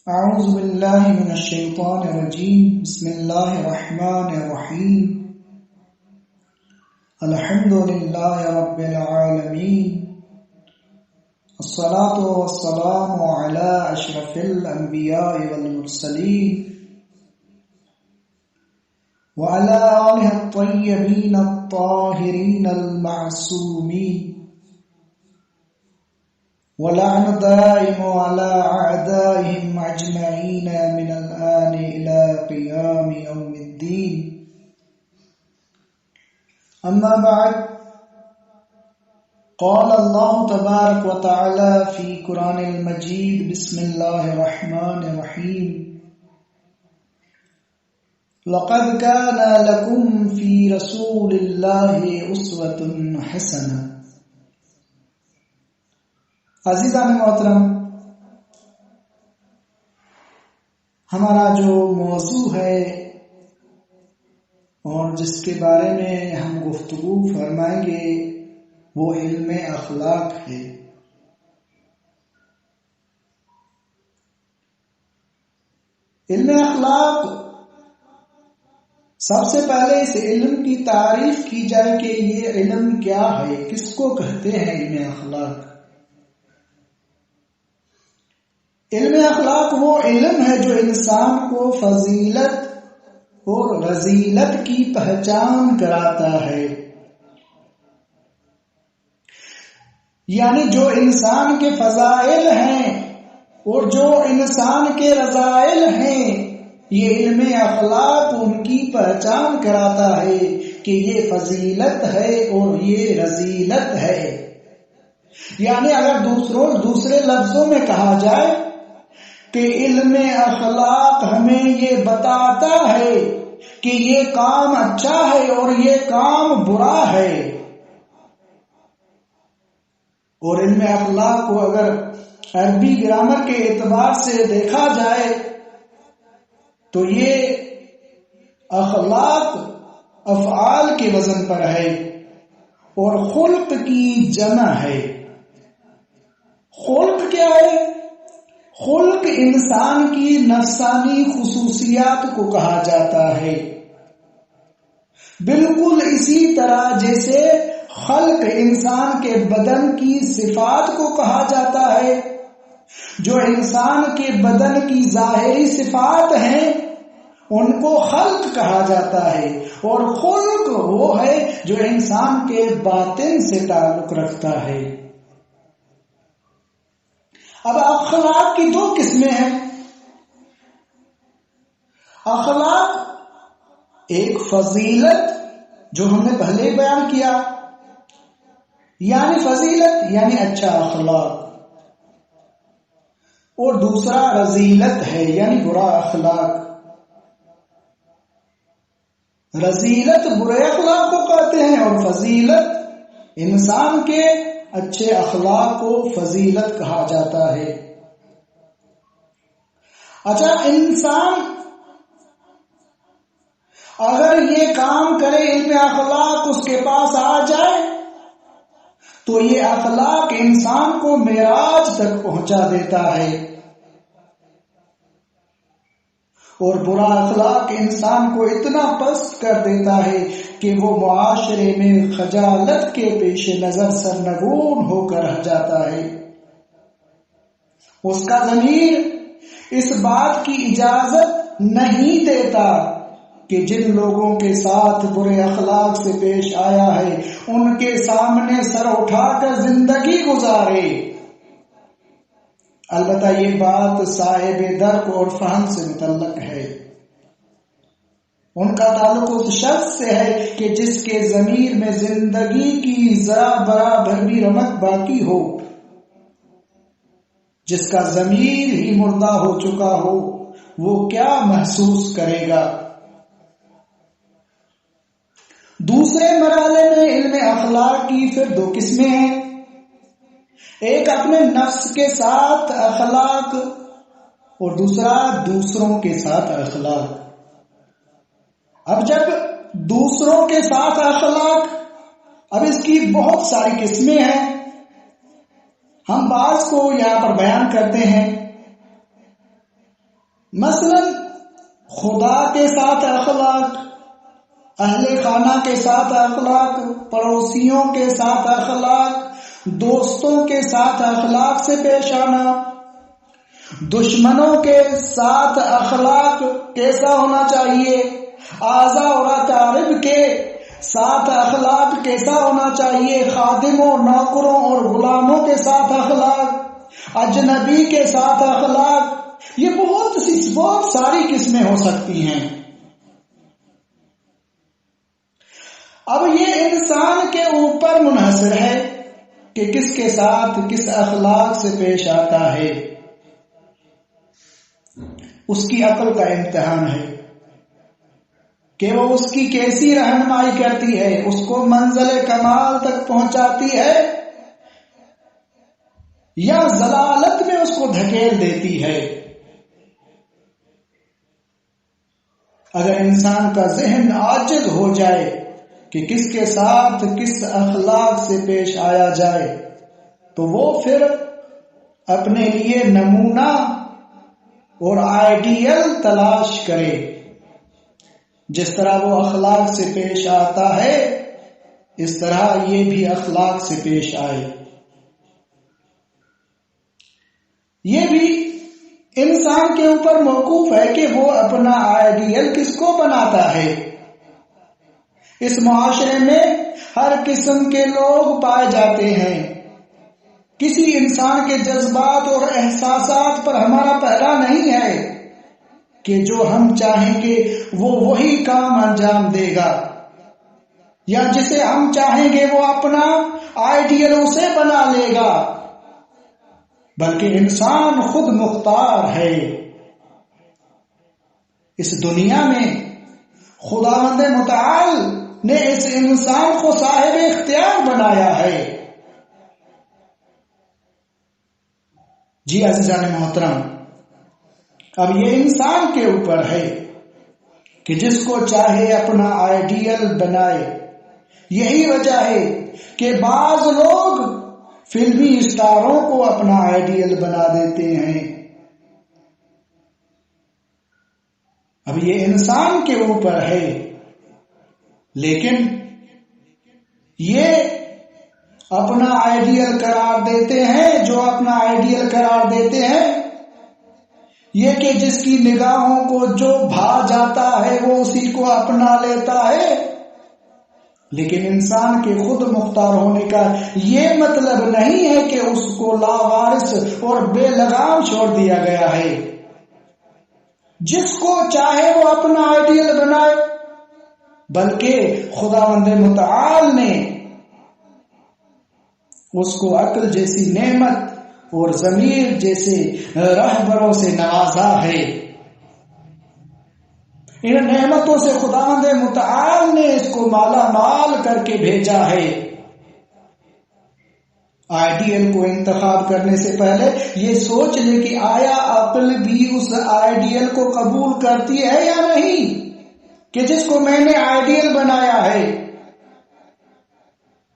أعوذ بالله من الشيطان الرجيم بسم الله الرحمن الرحيم الحمد لله رب العالمين الصلاة والسلام على أشرف الأنبياء والمرسلين وعلى آله الطيبين الطاهرين المعصومين ولعن دائم على أعدائهم أجمعين من الآن إلى قيام يوم الدين أما بعد قال الله تبارك وتعالى في قرآن المجيد بسم الله الرحمن الرحيم لقد كان لكم في رسول الله أسوة حسنة. عزیزان محترم، ہمارا جو موضوع ہے اور جس کے بارے میں ہم گفتگو فرمائیں گے وہ علم اخلاق ہے. علم اخلاق، سب سے پہلے اس علم کی تعریف کی جائے کہ یہ علم کیا ہے، کس کو کہتے ہیں علم اخلاق. علم اخلاق وہ علم ہے جو انسان کو فضیلت اور رذیلت کی پہچان کراتا ہے، یعنی جو انسان کے فضائل ہیں اور جو انسان کے رذائل ہیں، یہ علم اخلاق ان کی پہچان کراتا ہے کہ یہ فضیلت ہے اور یہ رذیلت ہے. یعنی اگر دوسرے لفظوں میں کہا جائے کہ علم اخلاق ہمیں یہ بتاتا ہے کہ یہ کام اچھا ہے اور یہ کام برا ہے. اور علم اخلاق کو اگر عربی گرامر کے اعتبار سے دیکھا جائے تو یہ اخلاق افعال کے وزن پر ہے اور خلق کی جمع ہے. خلق کیا ہے؟ خلق انسان کی نفسانی خصوصیات کو کہا جاتا ہے، بالکل اسی طرح جیسے خلق انسان کے بدن کی صفات کو کہا جاتا ہے. جو انسان کے بدن کی ظاہری صفات ہیں ان کو خلق کہا جاتا ہے، اور خلق وہ ہے جو انسان کے باطن سے تعلق رکھتا ہے. اب اخلاق کی دو قسمیں ہیں. اخلاق، ایک فضیلت جو ہم نے پہلے بیان کیا، یعنی فضیلت یعنی اچھا اخلاق، اور دوسرا رذیلت ہے یعنی برا اخلاق. رذیلت برے اخلاق کو کہتے ہیں اور فضیلت انسان کے اچھے اخلاق کو فضیلت کہا جاتا ہے. اچھا، انسان اگر یہ کام کرے، علم اخلاق اس کے پاس آ جائے تو یہ اخلاق انسان کو معراج تک پہنچا دیتا ہے، اور برا اخلاق انسان کو اتنا پست کر دیتا ہے کہ وہ معاشرے میں خجالت کے پیش نظر سرنگون ہو کر رہ جاتا ہے. اس کا ضمیر اس بات کی اجازت نہیں دیتا کہ جن لوگوں کے ساتھ برے اخلاق سے پیش آیا ہے ان کے سامنے سر اٹھا کر زندگی گزارے. البتہ یہ بات صاحب درک اور فہم سے متعلق ہے. ان کا تعلق اس شخص سے ہے کہ جس کے ضمیر میں زندگی کی ذرا برابر بھی رمق باقی ہو، جس کا ضمیر ہی مردہ ہو چکا ہو، وہ کیا محسوس کرے گا. دوسرے مرحلے میں علم اخلاق کی پھر دو قسمیں ہیں. ایک اپنے نفس کے ساتھ اخلاق اور دوسرا دوسروں کے ساتھ اخلاق. اب جب دوسروں کے ساتھ اخلاق، اب اس کی بہت ساری قسمیں ہیں. ہم بعض کو یہاں پر بیان کرتے ہیں. مثلا خدا کے ساتھ اخلاق، اہل خانہ کے ساتھ اخلاق، پڑوسیوں کے ساتھ اخلاق، دوستوں کے ساتھ اخلاق سے پیش آنا، دشمنوں کے ساتھ اخلاق کیسا ہونا چاہیے، اعضاء اور اقارب کے ساتھ اخلاق کیسا ہونا چاہیے، خادموں، نوکروں اور غلاموں کے ساتھ اخلاق، اجنبی کے ساتھ اخلاق، یہ بہت ساری قسمیں ہو سکتی ہیں۔ اب یہ انسان کے اوپر منحصر ہے کہ کس کے ساتھ کس اخلاق سے پیش آتا ہے، اس کی عقل کا امتحان ہے کہ وہ اس کی کیسی رہنمائی کرتی ہے، اس کو منزل کمال تک پہنچاتی ہے یا ضلالت میں اس کو دھکیل دیتی ہے۔ اگر انسان کا ذہن عاجز ہو جائے کہ کس کے ساتھ کس اخلاق سے پیش آیا جائے تو وہ پھر اپنے لیے نمونہ اور آئیڈیل تلاش کرے، جس طرح وہ اخلاق سے پیش آتا ہے اس طرح یہ بھی اخلاق سے پیش آئے۔ یہ بھی انسان کے اوپر موقوف ہے کہ وہ اپنا آئیڈیل کس کو بناتا ہے۔ اس معاشرے میں ہر قسم کے لوگ پائے جاتے ہیں، کسی انسان کے جذبات اور احساسات پر ہمارا پہرا نہیں ہے کہ جو ہم چاہیں گے وہ وہی کام انجام دے گا، یا جسے ہم چاہیں گے وہ اپنا آئیڈیل اسے بنا لے گا، بلکہ انسان خود مختار ہے۔ اس دنیا میں خداوند متعال نے اس انسان کو صاحب اختیار بنایا ہے۔ جی عزیزان محترم، اب یہ انسان کے اوپر ہے کہ جس کو چاہے اپنا آئیڈیل بنائے۔ یہی وجہ ہے کہ بعض لوگ فلمی اسٹاروں کو اپنا آئیڈیل بنا دیتے ہیں۔ اب یہ انسان کے اوپر ہے، لیکن یہ اپنا آئیڈیل قرار دیتے ہیں، جو اپنا آئیڈیل قرار دیتے ہیں یہ کہ جس کی نگاہوں کو جو بھا جاتا ہے وہ اسی کو اپنا لیتا ہے، لیکن انسان کے خود مختار ہونے کا یہ مطلب نہیں ہے کہ اس کو لاوارث اور بے لگام چھوڑ دیا گیا ہے۔ جس کو چاہے وہ اپنا آئیڈیل بنائے، بلکہ خداوند متعال نے اس کو عقل جیسی نعمت اور ضمیر جیسے رہبروں سے نوازا ہے۔ ان نعمتوں سے خداوند متعال نے اس کو مالا مال کر کے بھیجا ہے۔ آئیڈیل کو انتخاب کرنے سے پہلے یہ سوچ لے کہ آیا عقل بھی اس آئیڈیل کو قبول کرتی ہے یا نہیں، کہ جس کو میں نے آئیڈیل بنایا ہے۔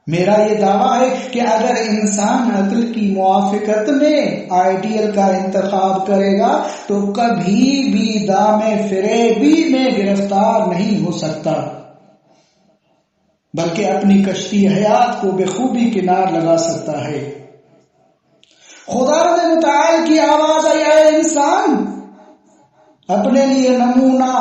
میرا یہ دعویٰ ہے کہ اگر انسان عقل کی موافقت میں آئیڈیل کا انتخاب کرے گا تو کبھی بھی دام فریبی میں گرفتار نہیں ہو سکتا، بلکہ اپنی کشتی حیات کو بخوبی کنار لگا سکتا ہے۔ خداوند متعال کی آواز آئی، اے انسان، اپنے لیے نمونہ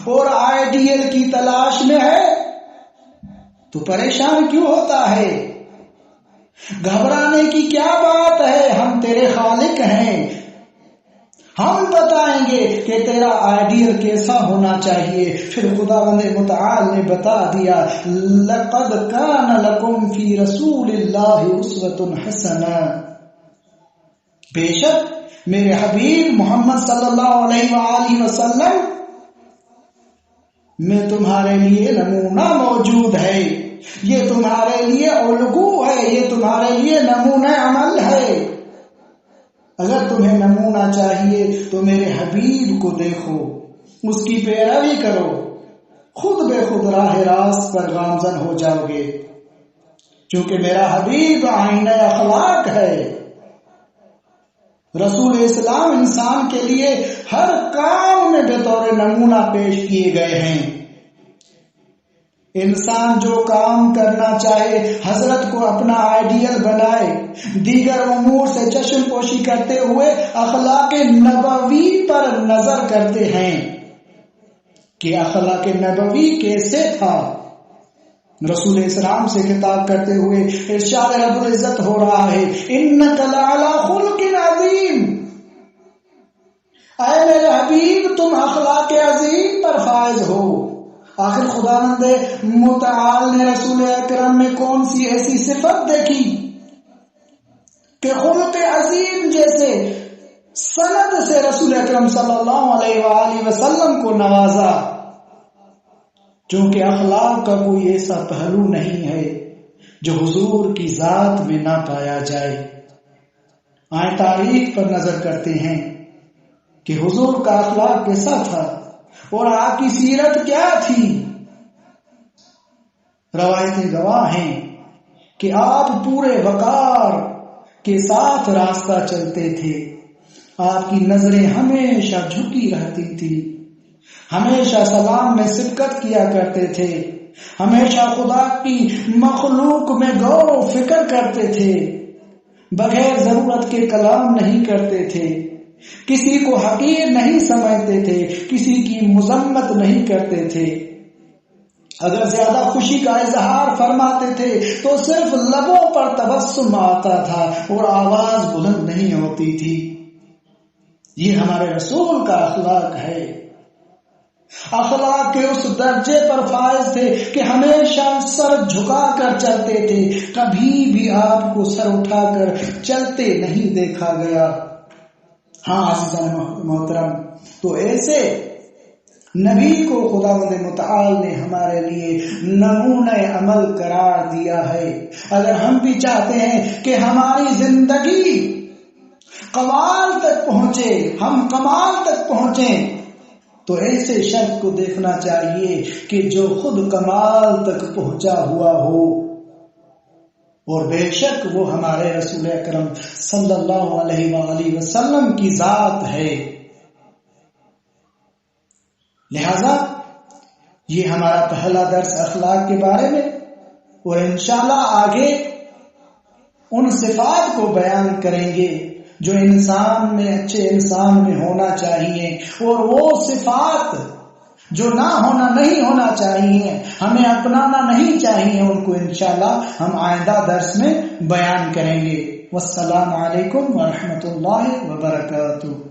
اور آئیڈیل کی تلاش میں ہے تو پریشان کیوں ہوتا ہے؟ گھبرانے کی کیا بات ہے؟ ہم تیرے خالق ہیں، ہم بتائیں گے کہ تیرا آئیڈیل کیسا ہونا چاہیے۔ پھر خداوند متعال نے بتا دیا، لَقَدْ كَانَ لَكُمْ فِي رَسُولِ اللَّهِ أُسْوَةٌ حَسَنَةٌ، بے شک میرے حبیب محمد صلی اللہ علیہ وآلہ وسلم میں تمہارے لیے نمونہ موجود ہے، یہ تمہارے لیے الگو ہے، یہ تمہارے لیے نمونہ عمل ہے۔ اگر تمہیں نمونہ چاہیے تو میرے حبیب کو دیکھو، اس کی پیروی کرو، خود بے خود راہ راست پر گامزن ہو جاؤ گے، کیونکہ میرا حبیب آئینہ اخلاق ہے۔ رسول اسلام انسان کے لیے ہر کام میں بطور نمونہ پیش کیے گئے ہیں۔ انسان جو کام کرنا چاہے حضرت کو اپنا آئیڈیل بنائے، دیگر امور سے چشم پوشی کرتے ہوئے اخلاق نبوی پر نظر کرتے ہیں کہ اخلاق نبوی کیسے تھا۔ رسول اسلام سے خطاب کرتے ہوئے ارشاد رب العزت ہو رہا ہے، انک لعلی خلق عظیم، اے میرے حبیب تم اخلاق عظیم پر فائز ہو۔ آخر خداوند متعال نے رسول اکرم میں کون سی ایسی صفت دیکھی کہ خلق عظیم جیسے سند سے رسول اکرم صلی اللہ علیہ وآلہ وسلم کو نوازا؟ چونکہ اخلاق کا کوئی ایسا پہلو نہیں ہے جو حضور کی ذات میں نہ پایا جائے۔ آئیں تاریخ پر نظر کرتے ہیں کہ حضور کا اخلاق کیسا تھا اور آپ کی سیرت کیا تھی۔ روایتیں گواہ ہیں کہ آپ پورے وقار کے ساتھ راستہ چلتے تھے، آپ کی نظریں ہمیشہ جھکی رہتی تھی، ہمیشہ سلام میں سبقت کیا کرتے تھے، ہمیشہ خدا کی مخلوق میں غور و فکر کرتے تھے، بغیر ضرورت کے کلام نہیں کرتے تھے، کسی کو حقیر نہیں سمجھتے تھے، کسی کی مذمت نہیں کرتے تھے۔ اگر زیادہ خوشی کا اظہار فرماتے تھے تو صرف لبوں پر تبسم آتا تھا اور آواز بلند نہیں ہوتی تھی۔ یہ ہمارے رسول کا اخلاق ہے۔ اخلاق کے اس درجے پر فائز تھے کہ ہمیشہ سر جھکا کر چلتے تھے، کبھی بھی آپ کو سر اٹھا کر چلتے نہیں دیکھا گیا۔ ہاں عزیزان محترم، تو ایسے نبی کو خداوند متعال نے ہمارے لیے نمونہ عمل قرار دیا ہے۔ اگر ہم بھی چاہتے ہیں کہ ہماری زندگی کمال تک پہنچے، ہم کمال تک پہنچیں، تو ایسے شخص کو دیکھنا چاہیے کہ جو خود کمال تک پہنچا ہوا ہو، اور بے شک وہ ہمارے رسول اکرم صلی اللہ علیہ وآلہ وسلم کی ذات ہے۔ لہذا یہ ہمارا پہلا درس اخلاق کے بارے میں، اور انشاءاللہ آگے ان صفات کو بیان کریں گے جو انسان میں، اچھے انسان میں ہونا چاہیے، اور وہ صفات جو نہیں ہونا چاہیے، ہمیں اپنانا نہیں چاہیے، ان کو انشاءاللہ ہم آئندہ درس میں بیان کریں گے۔ والسلام علیکم ورحمۃ اللہ وبرکاتہ۔